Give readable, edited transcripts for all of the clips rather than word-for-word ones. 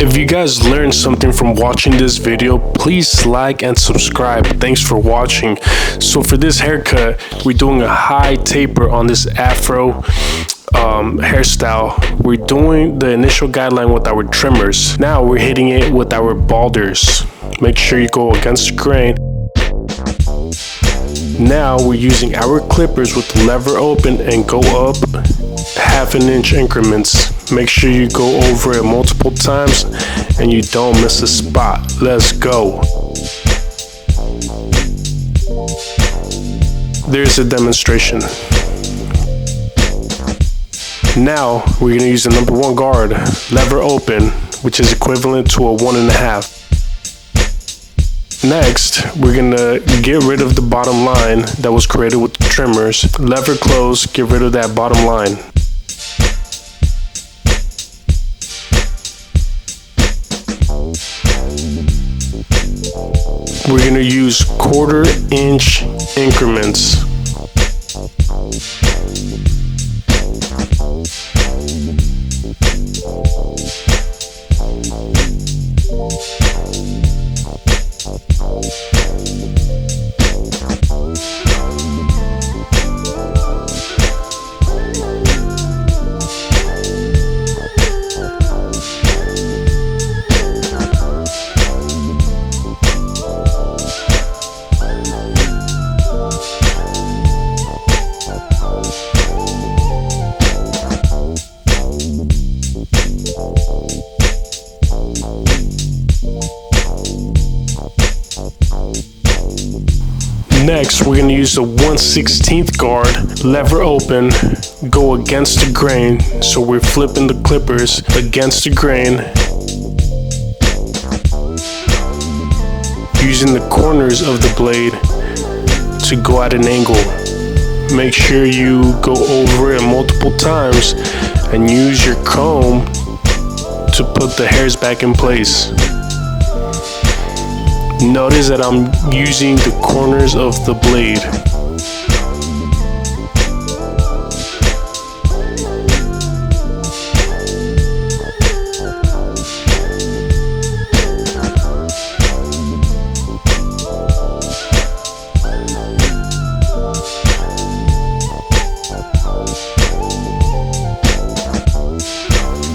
If you guys learned something from watching this video, please like and subscribe. Thanks for watching. So for this haircut, we're doing a high taper on this afro hairstyle. We're doing the initial guideline with our trimmers. Now we're hitting it with our balders. Make sure you go against the grain. Now we're using our clippers with the lever open and go up 1/2 inch increments. Make sure you go over it multiple times and you don't miss a spot. Let's go. There's a demonstration. Now we're gonna use the number 1 guard, lever open, which is equivalent to a 1.5. Next, we're gonna get rid of the bottom line that was created with the trimmers. Lever close, get rid of that bottom line. We're gonna use 1/4 inch increments. Next, we're going to use the 1/16 guard, lever open, go against the grain. So we're flipping the clippers against the grain, using the corners of the blade to go at an angle. Make sure you go over it multiple times and use your comb to put the hairs back in place. Notice that I'm using the corners of the blade.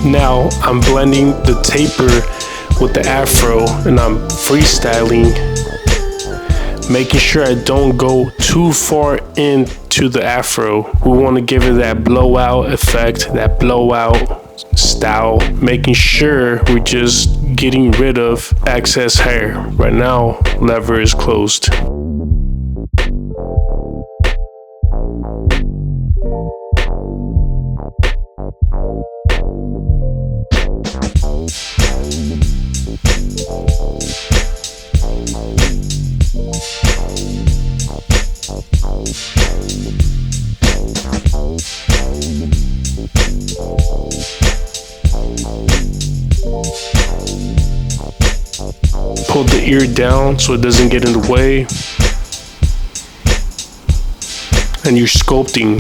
Now I'm blending the taper with the afro and I'm freestyling, making sure I don't go too far into the afro. We want to give it that blowout effect, that blowout style, making sure we're just getting rid of excess hair. Right now, lever is closed. Pull the ear down so it doesn't get in the way. And you're sculpting.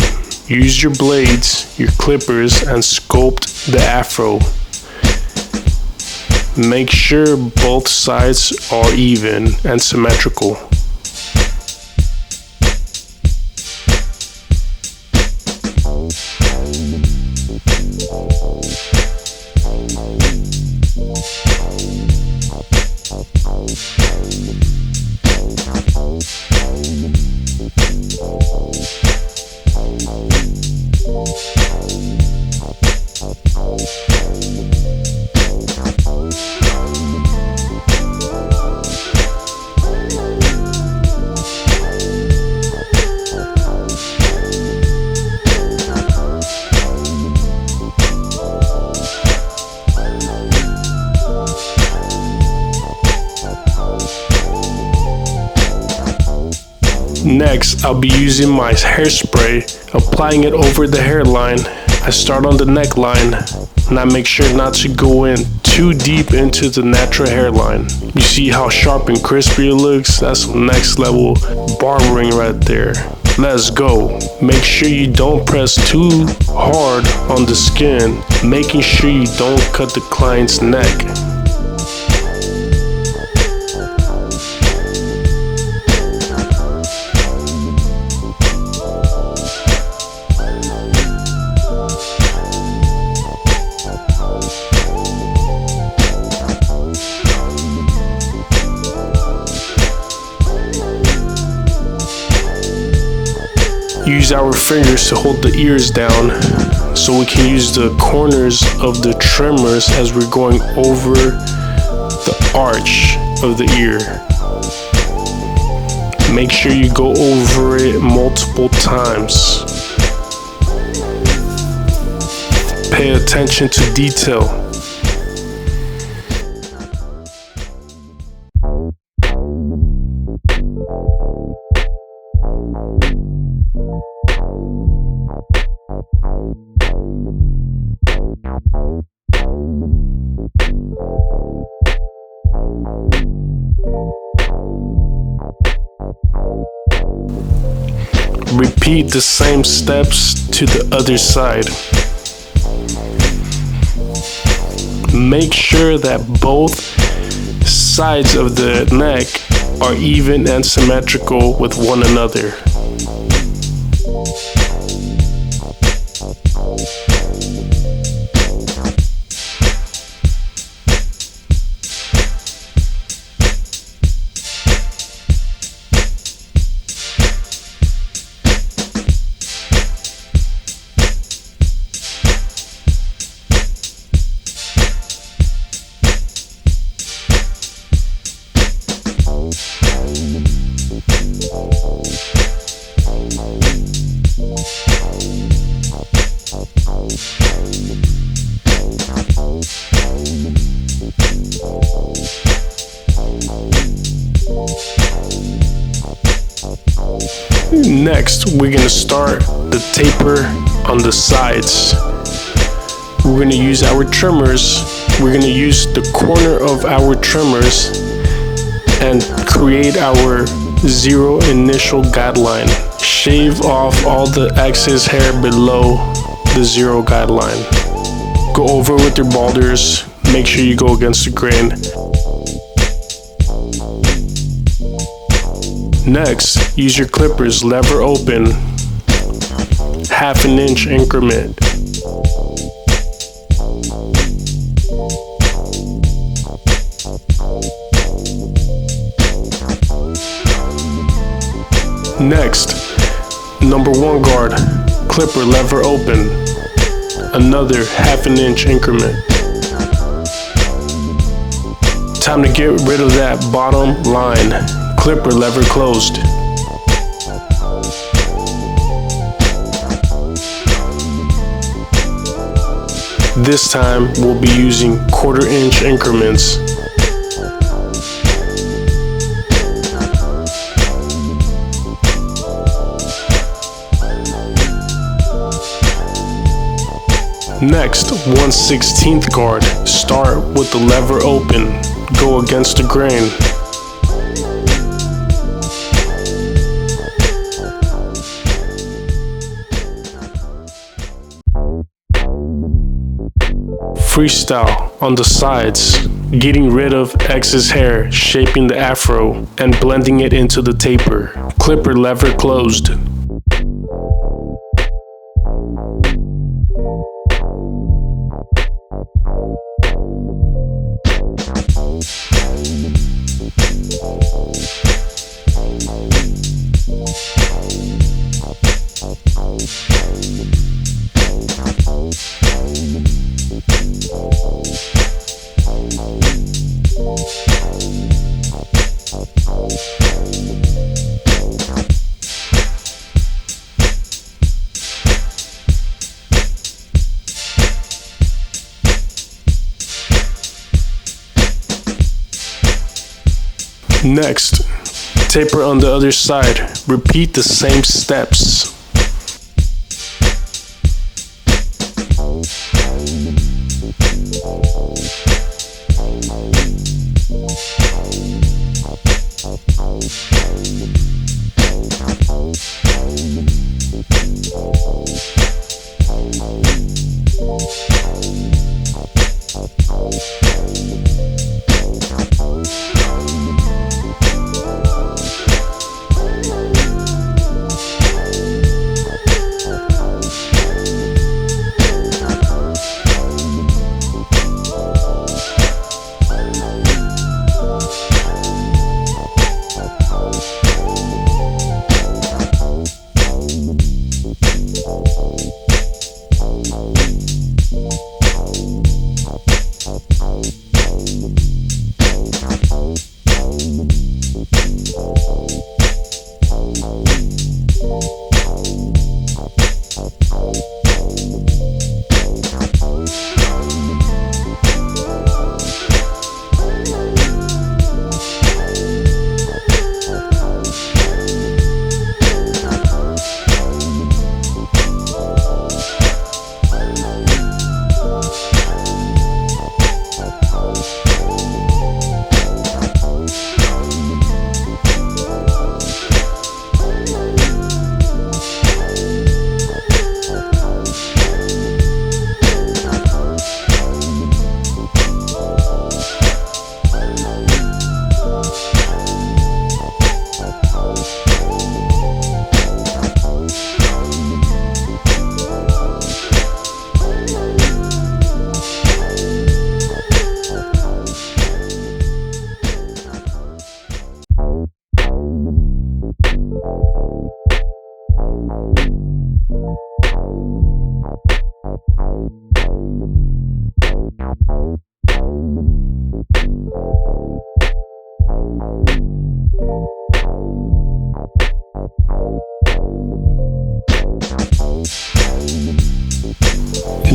Use your blades, your clippers, and sculpt the afro. Make sure both sides are even and symmetrical. Next, I'll be using my hairspray, applying it over the hairline. I start on the neckline, and I make sure not to go in too deep into the natural hairline. You see how sharp and crispy it looks? That's next level barbering right there. Let's go. Make sure you don't press too hard on the skin, making sure you don't cut the client's neck. use our fingers to hold the ears down so we can use the corners of the trimmers as we're going over the arch of the ear. Make sure you go over it multiple times. Pay attention to detail. Repeat the same steps to the other side. Make sure that both sides of the neck are even and symmetrical with one another. Next, we're going to start the taper on the sides. We're going to use our trimmers. We're going to use the corner of our trimmers and create our zero initial guideline. Shave off all the excess hair below the zero guideline. Go over with your balders. Make sure you go against the grain. Next, use your clippers, lever open, 1/2 inch increment. Next, number 1 guard, clipper, lever open, another 1/2 inch increment. Time to get rid of that bottom line. Clipper, lever closed. This time we'll be using 1/4 inch increments. Next, 1/16 guard. Start with the lever open. Go against the grain. Freestyle on the sides, getting rid of excess hair, shaping the afro, and blending it into the taper. Clipper, lever closed. Next, taper on the other side. Repeat the same steps.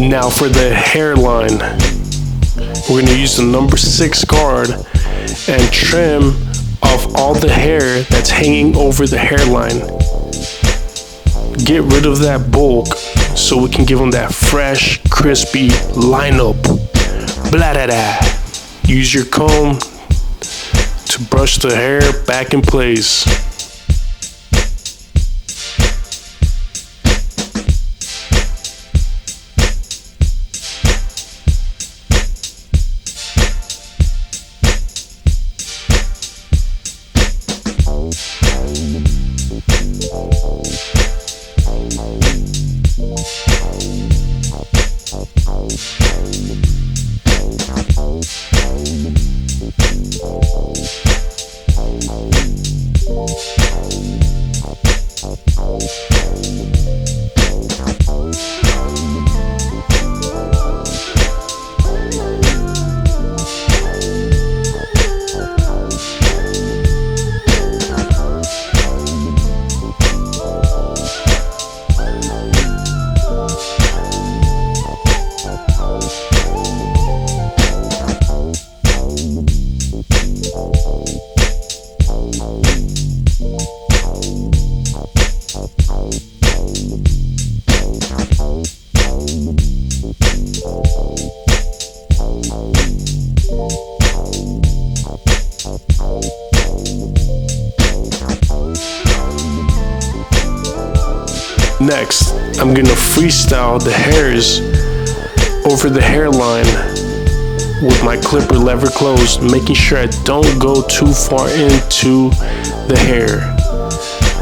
Now for the hairline, we're going to use the number 6 guard and trim off all the hair that's hanging over the hairline. Get rid of that bulk so we can give them that fresh, crispy lineup. Blah da da. Use your comb to brush the hair back in place. Next, I'm gonna freestyle the hairs over the hairline with my clipper lever closed, making sure I don't go too far into the hair.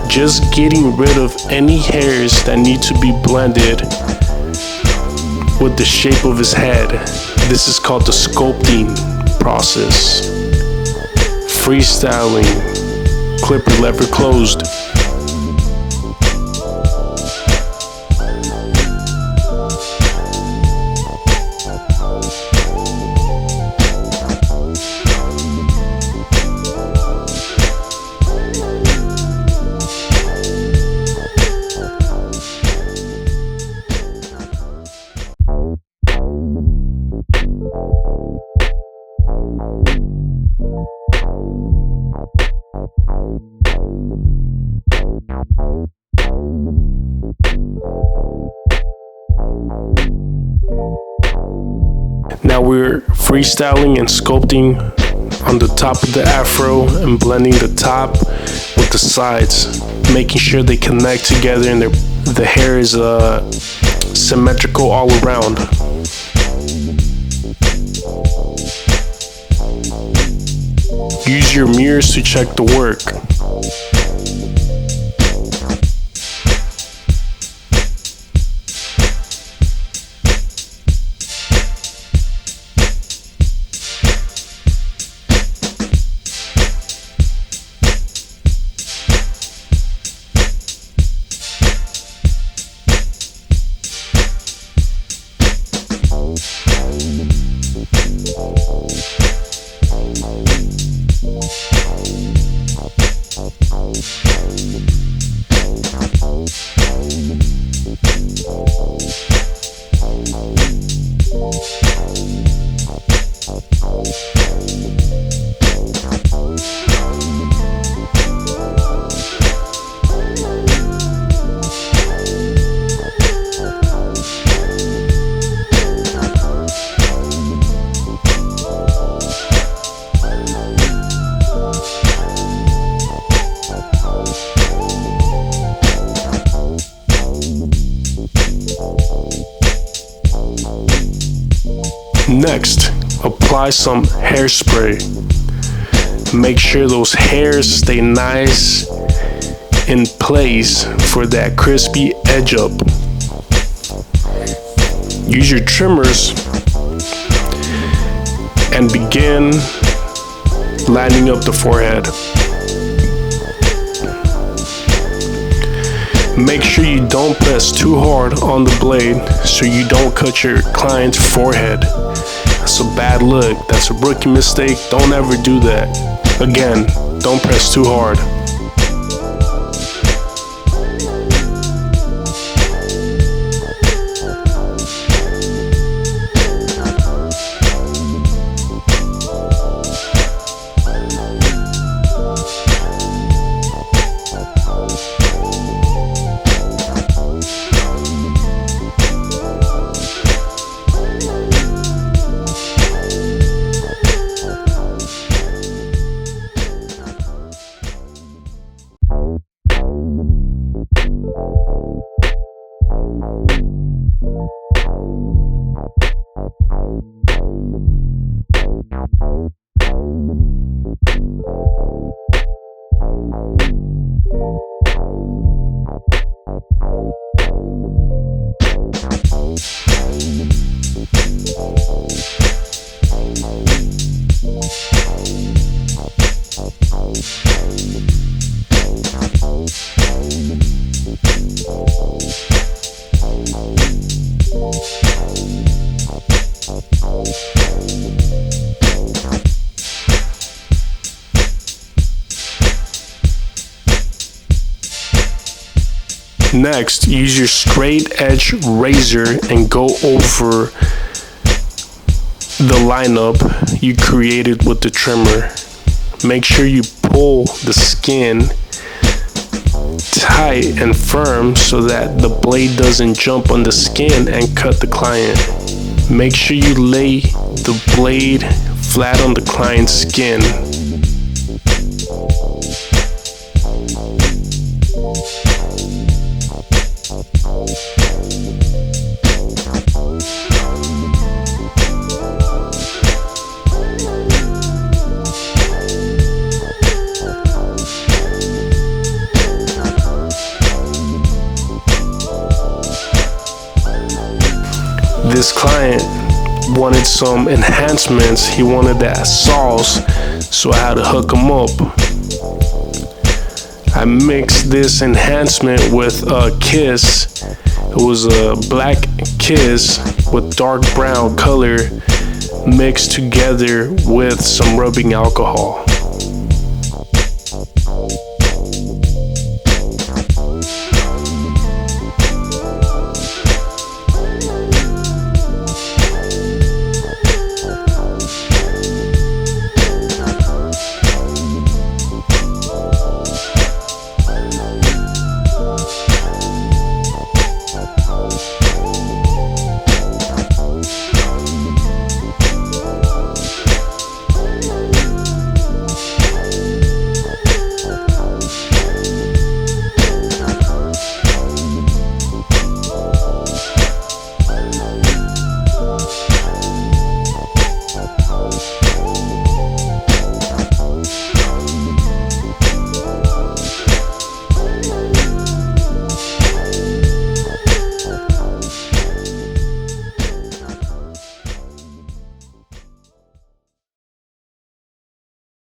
Just getting rid of any hairs that need to be blended with the shape of his head. This is called the sculpting process. Freestyling, clipper lever closed. Now we're freestyling and sculpting on the top of the afro and blending the top with the sides, making sure they connect together and the hair is symmetrical all around. Use your mirrors to check the work. Next, apply some hairspray. Make sure those hairs stay nice in place for that crispy edge up. Use your trimmers and begin lining up the forehead. Make sure you don't press too hard on the blade so you don't cut your client's forehead. That's a bad look. That's a rookie mistake. Don't ever do that. Again, don't press too hard. Next, use your straight edge razor and go over the lineup you created with the trimmer. Make sure you pull the skin tight and firm so that the blade doesn't jump on the skin and cut the client. Make sure you lay the blade flat on the client's skin. This client wanted some enhancements. He wanted that sauce, so I had to hook him up. I mixed this enhancement with a kiss. It was a black kiss with dark brown color mixed together with some rubbing alcohol.